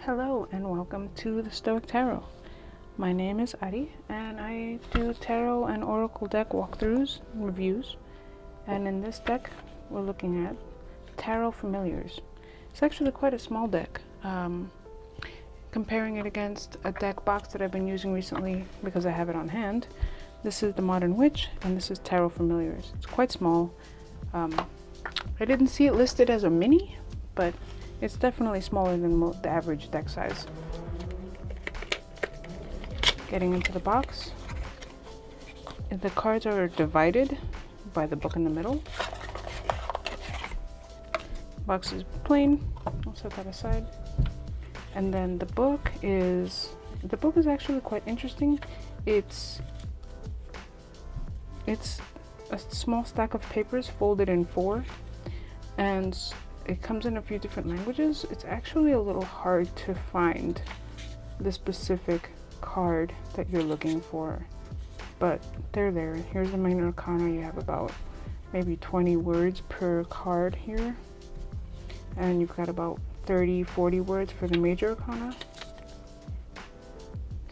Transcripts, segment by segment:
Hello and welcome to the Stoic Tarot. My name is Ari and I do tarot and oracle deck walkthroughs and reviews. And in this deck we're looking at Tarot Familiars. It's actually quite a small deck. Comparing it against a deck box that I've been using recently because I have it on hand. This is the Modern Witch and this is Tarot Familiars. It's quite small. I didn't see it listed as a mini, but it's definitely smaller than the average deck size. Getting into the box, the cards are divided by the book in the middle. Box is plain. I'll set that aside. And then the book is actually quite interesting. It's a small stack of papers folded in four, and it comes in a few different languages. It's actually a little hard to find the specific card that you're looking for, but they're there. Here's the Minor Arcana. You have about maybe 20 words per card here, and you've got about 30-40 words for the Major Arcana.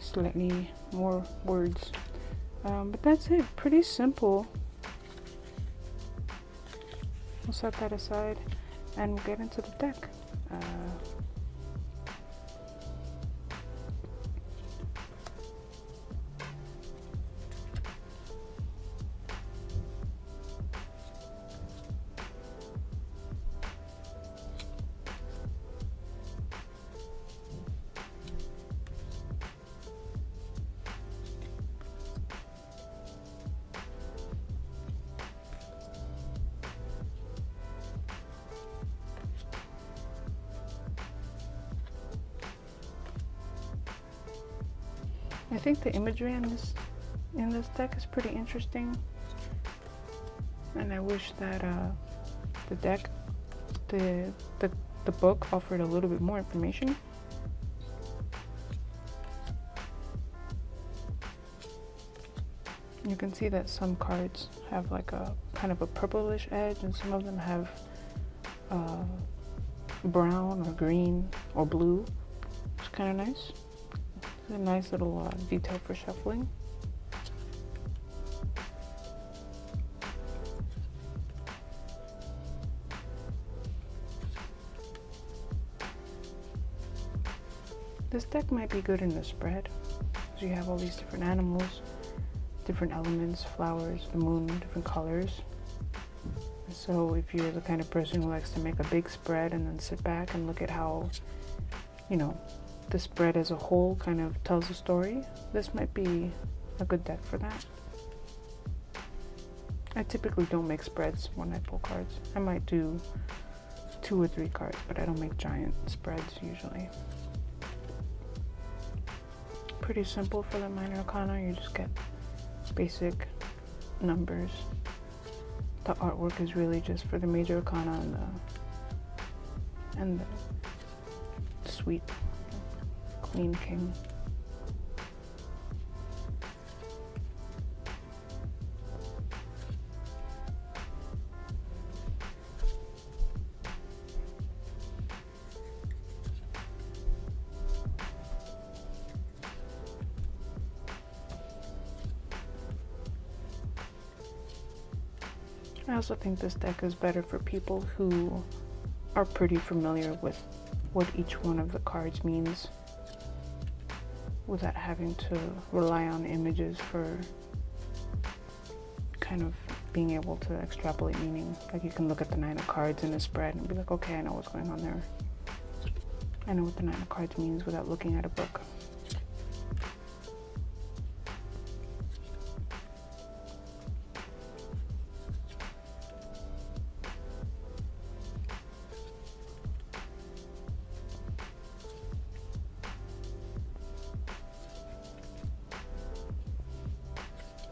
Slightly more words, but that's it. Pretty simple. We'll set that aside and we'll get into the deck. I think the imagery in this deck is pretty interesting, and I wish that the book offered a little bit more information. You can see that some cards have like a kind of a purplish edge, and some of them have brown or green or blue. It's kind of nice. It's a nice little detail for shuffling. This deck might be good in the spread, because you have all these different animals, different elements, flowers, the moon, different colors. So if you're the kind of person who likes to make a big spread and then sit back and look at how, you know, the spread as a whole kind of tells a story, this might be a good deck for that. I typically don't make spreads when I pull cards. I might do 2 or 3 cards, but I don't make giant spreads usually. Pretty simple for the Minor Arcana. You just get basic numbers. The artwork is really just for the Major Arcana and the sweet Queen King. I also think this deck is better for people who are pretty familiar with what each one of the cards means, without having to rely on images for kind of being able to extrapolate meaning. Like you can look at the 9 of cards in a spread and be like, okay, I know what's going on there. I know what the 9 of cards means without looking at a book.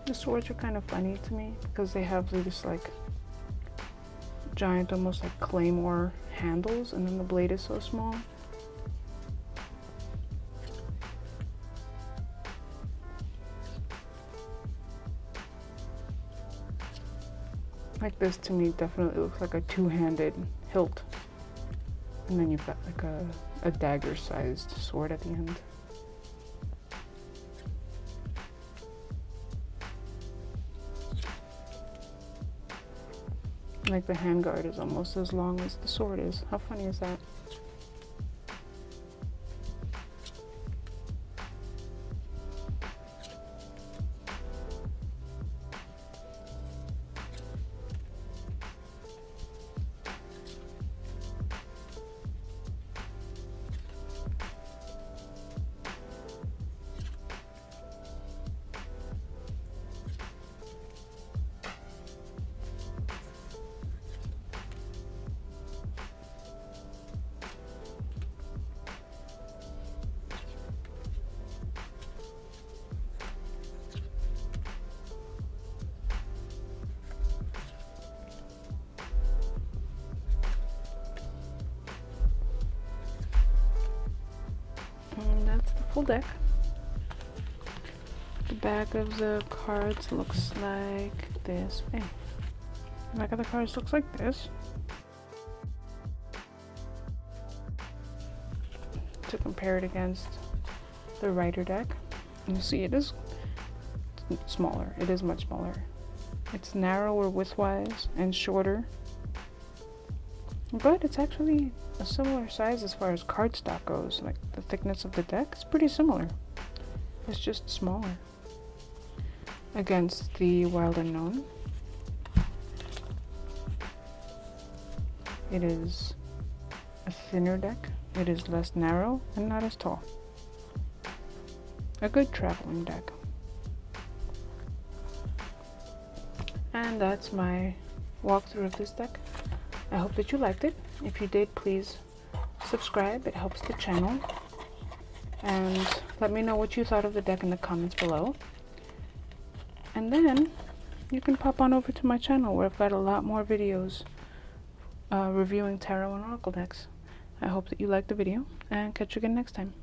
The swords are kind of funny to me because they have this like giant, almost like claymore handles, and then the blade is so small. Like this to me definitely looks like a two-handed hilt. And then you've got like a dagger-sized sword at the end. Like the handguard is almost as long as the sword is. How funny is that? And that's the full deck. The back of the cards looks like this. Hey, the back of the cards looks like this. To compare it against the Rider deck, you see it is smaller. It is much smaller. It's narrower widthwise and shorter, but it's actually a similar size as far as cardstock goes. Like the thickness of the deck is pretty similar. It's just smaller. Against the Wild Unknown, it is a thinner deck. It is less narrow and not as tall. A good traveling deck. And that's my walkthrough of this deck. I hope that you liked it. If you did, please subscribe. It helps the channel. And let me know what you thought of the deck in the comments below. And then you can pop on over to my channel where I've got a lot more videos reviewing tarot and oracle decks. I hope that you liked the video, and catch you again next time.